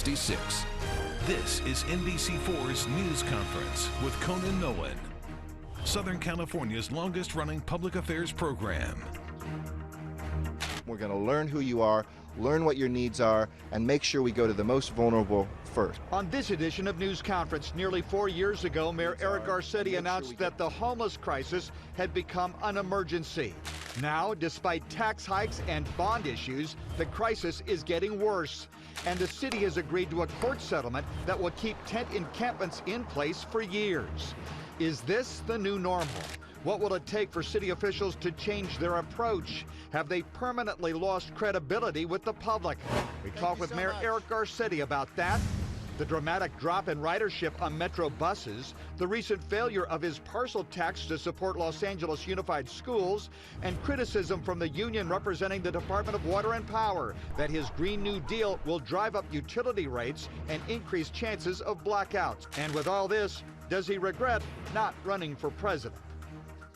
66. This is NBC4's News Conference with Conan Nolan, Southern California's longest-running public affairs program. We're going to learn who you are, learn what your needs are, and make sure we go to the most vulnerable first. On this edition of News Conference, nearly 4 years ago, Mayor Eric Garcetti announced that the homeless crisis had become an emergency. Now, despite tax hikes and bond issues, the crisis is getting worse. And the city has agreed to a court settlement that will keep tent encampments in place for years. Is this the new normal? What will it take for city officials to change their approach? Have they permanently lost credibility with the public? We talk with Mayor Eric Garcetti about that, the dramatic drop in ridership on Metro buses, the recent failure of his parcel tax to support Los Angeles Unified Schools, and criticism from the union representing the Department of Water and Power that his Green New Deal will drive up utility rates and increase chances of blackouts. And with all this, does he regret not running for president?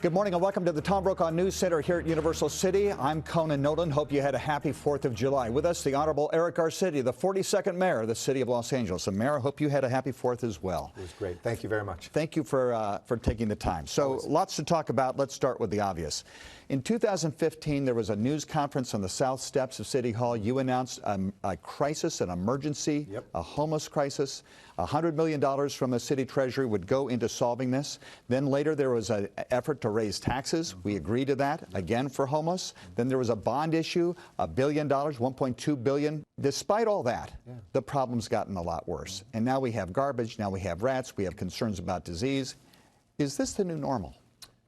Good morning and welcome to the Tom Brokaw News Center here at Universal City. I'm Conan Nolan. Hope you had a happy 4th of July. With us, the Honorable Eric Garcetti, the 42nd Mayor of the City of Los Angeles. And Mayor, I hope you had a happy 4th as well. It was great. Thank you very much. Thank you for taking the time. So lots to talk about. Let's start with the obvious. In 2015, there was a news conference on the south steps of City Hall. You announced a crisis, an emergency, a homeless crisis. $100 million from the city treasury would go into solving this. Then later there was an effort to raise taxes. We agreed to that, again for homeless. Then there was a bond issue, $1 billion, $1.2 billion. Despite all that, the problem's gotten a lot worse. And now we have garbage, now we have rats, we have concerns about disease. Is this the new normal?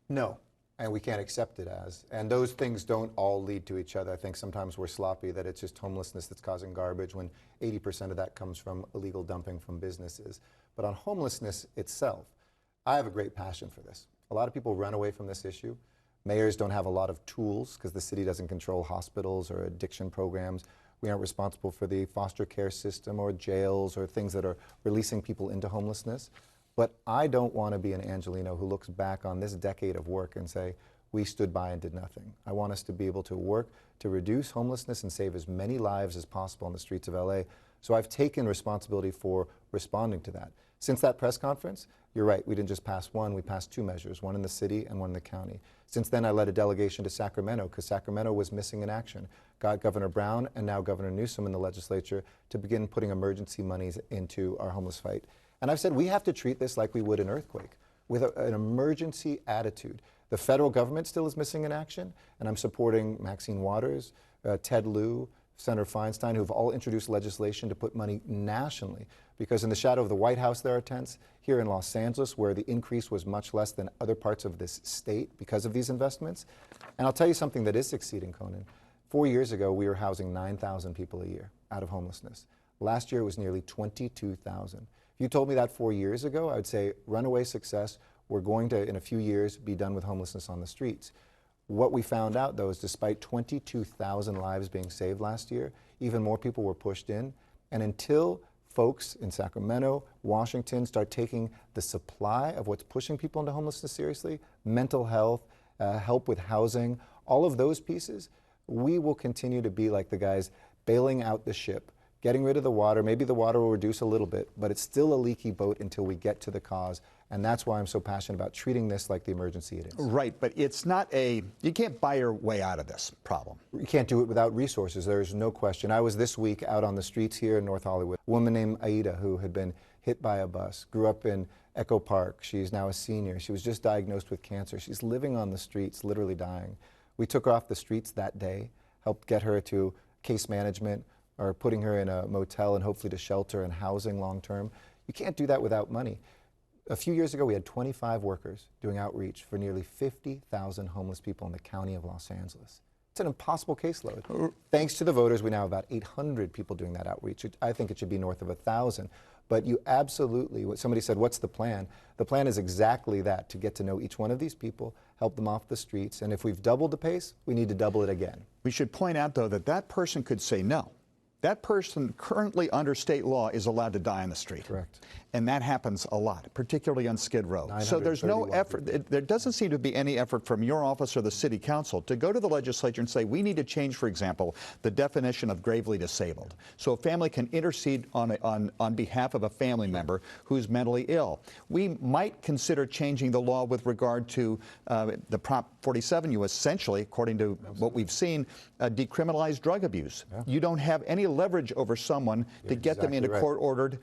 No, and we can't accept it as. And those things don't all lead to each other. I think sometimes we're sloppy that it's just homelessness that's causing garbage when 80% of that comes from illegal dumping from businesses. But on homelessness itself, I have a great passion for this. A lot of people run away from this issue. Mayors don't have a lot of tools because the city doesn't control hospitals or addiction programs. We aren't responsible for the foster care system or jails or things that are releasing people into homelessness. But I don't want to be an Angelino who looks back on this decade of work and say, we stood by and did nothing. I want us to be able to work to reduce homelessness and save as many lives as possible on the streets of LA. So I've taken responsibility for responding to that. Since that press conference, you're right, we didn't just pass one, we passed 2 measures, one in the city and one in the county. Since then, I led a delegation to Sacramento because Sacramento was missing in action. Got Governor Brown and now Governor Newsom in the legislature to begin putting emergency monies into our homeless fight. And I've said we have to treat this like we would an earthquake, with an emergency attitude. The federal government still is missing in action, and I'm supporting Maxine Waters, Ted Lieu, Senator Feinstein, who have all introduced legislation to put money nationally, because in the shadow of the White House there are tents. Here in Los Angeles, where the increase was much less than other parts of this state because of these investments. And I'll tell you something that is succeeding, Conan. 4 years ago, we were housing 9,000 people a year out of homelessness. Last year, it was nearly 22,000. If you told me that 4 years ago, I would say runaway success. We're going to, in a few years, be done with homelessness on the streets. What we found out, though, is despite 22,000 lives being saved last year, even more people were pushed in. And until folks in Sacramento, Washington start taking the supply of what's pushing people into homelessness seriously, mental health, help with housing, all of those pieces, we will continue to be like the guys bailing out the ship, getting rid of the water. Maybe the water will reduce a little bit, but it's still a leaky boat until we get to the cause. And that's why I'm so passionate about treating this like the emergency it is. Right, but it's not you can't buy your way out of this problem. You can't do it without resources, there's no question. I was this week out on the streets here in North Hollywood. A woman named Aida who had been hit by a bus, grew up in Echo Park. She's now a senior. She was just diagnosed with cancer. She's living on the streets, literally dying. We took her off the streets that day, helped get her to case management, or putting her in a motel and hopefully to shelter and housing long term. You can't do that without money. A few years ago, we had 25 workers doing outreach for nearly 50,000 homeless people in the county of Los Angeles. It's an impossible caseload. Thanks to the voters, we now have about 800 people doing that outreach. I think it should be north of 1,000. But you absolutely, somebody said, what's the plan? The plan is exactly that, to get to know each one of these people, help them off the streets. And if we've doubled the pace, we need to double it again. We should point out, though, that that person could say no. that person currently under state law is allowed to die on the street. Correct. And that happens a lot, particularly on Skid Row. So there's no effort. There doesn't seem to be any effort from your office or the city council to go to the legislature and say, we need to change, for example, the definition of gravely disabled. So a family can intercede on behalf of a family member who's mentally ill. We might consider changing the law with regard to the Prop 47. You essentially, according to what we've seen, decriminalize drug abuse. Yeah. You don't have any leverage over someone to get them into court-ordered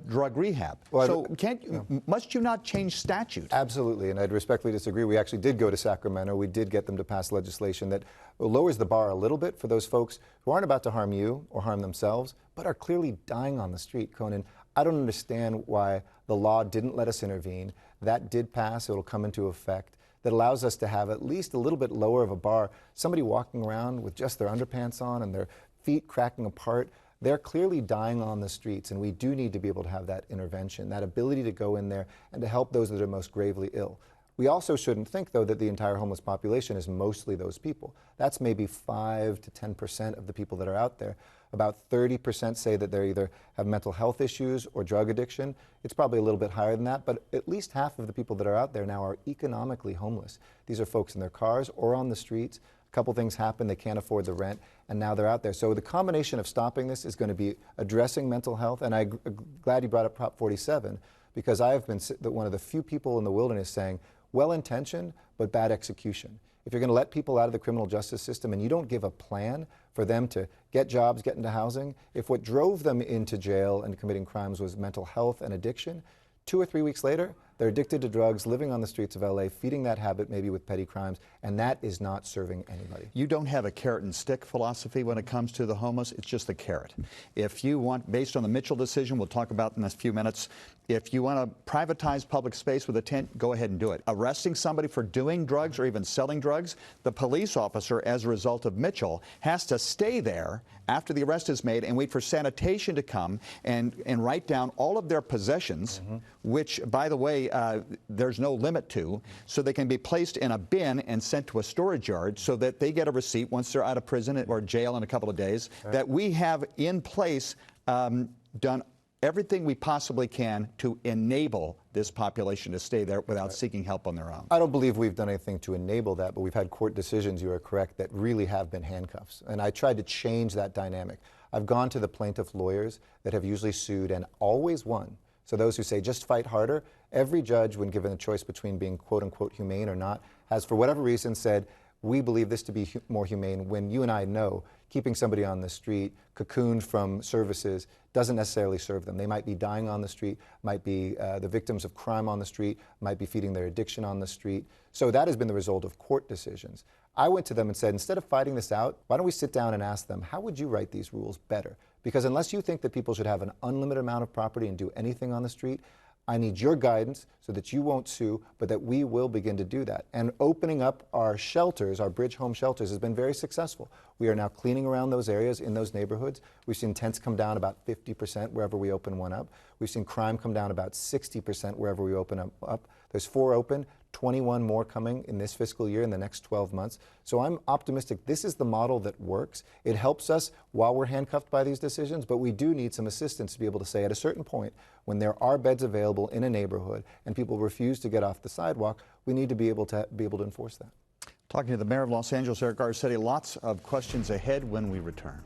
drug rehab. Well, so must you not change statute? Absolutely, and I'd respectfully disagree. We actually did go to Sacramento. We did get them to pass legislation that lowers the bar a little bit for those folks who aren't about to harm you or harm themselves, but are clearly dying on the street. Conan, I don't understand why the law didn't let us intervene. That did pass. It'll come into effect. That allows us to have at least a little bit lower of a bar. Somebody walking around with just their underpants on and their feet cracking apart, they're clearly dying on the streets, and we do need to be able to have that intervention, that ability to go in there and to help those that are most gravely ill. We also shouldn't think, though, that the entire homeless population is mostly those people. That's maybe 5 to 10% of the people that are out there. About 30% say that they either have mental health issues or drug addiction. It's probably a little bit higher than that, but at least half of the people that are out there now are economically homeless. These are folks in their cars or on the streets. A couple things happen, they can't afford the rent, and now they're out there. So the combination of stopping this is going to be addressing mental health, and I'm glad you brought up Prop 47, because I have been one of the few people in the wilderness saying, well-intentioned, but bad execution. If you're going to let people out of the criminal justice system and you don't give a plan for them to get jobs, get into housing, if what drove them into jail and committing crimes was mental health and addiction, 2 or 3 weeks later, they're addicted to drugs, living on the streets of LA, feeding that habit maybe with petty crimes, and that is not serving anybody. You don't have a carrot and stick philosophy when it comes to the homeless. It's just a carrot. If you want, based on the Mitchell decision, we'll talk about in a few minutes, if you want to privatize public space with a tent, go ahead and do it. Arresting somebody for doing drugs or even selling drugs, the police officer, as a result of Mitchell, has to stay there after the arrest is made and wait for sanitation to come and write down all of their possessions, which, by the way, there's no limit to, so they can be placed in a bin and sent to a storage yard so that they get a receipt once they're out of prison or jail in a couple of days, that we have in place done everything we possibly can to enable this population to stay there without seeking help on their own. I don't believe we've done anything to enable that, but we've had court decisions, you are correct, that really have been handcuffs. And I tried to change that dynamic. I've gone to the plaintiff lawyers that have usually sued and always won. So those who say just fight harder, every judge, when given a choice between being quote-unquote humane or not, has for whatever reason said, we believe this to be more humane, when you and I know keeping somebody on the street, cocooned from services, doesn't necessarily serve them. They might be dying on the street, might be the victims of crime on the street, might be feeding their addiction on the street. So that has been the result of court decisions. I went to them and said, instead of fighting this out, why don't we sit down and ask them, how would you write these rules better? Because unless you think that people should have an unlimited amount of property and do anything on the street, I need your guidance so that you won't sue, but that we will begin to do that. And opening up our shelters, our bridge home shelters, has been very successful. We are now cleaning around those areas in those neighborhoods. We've seen tents come down about 50% wherever we open one up. We've seen crime come down about 60% wherever we open up. There's 4 open, 21 more coming in this fiscal year in the next 12 months. So I'm optimistic this is the model that works. It helps us while we're handcuffed by these decisions, but we do need some assistance to be able to say at a certain point, when there are beds available in a neighborhood and people refuse to get off the sidewalk, we need to be able to enforce that. Talking to the Mayor of Los Angeles, Eric Garcetti, lots of questions ahead when we return.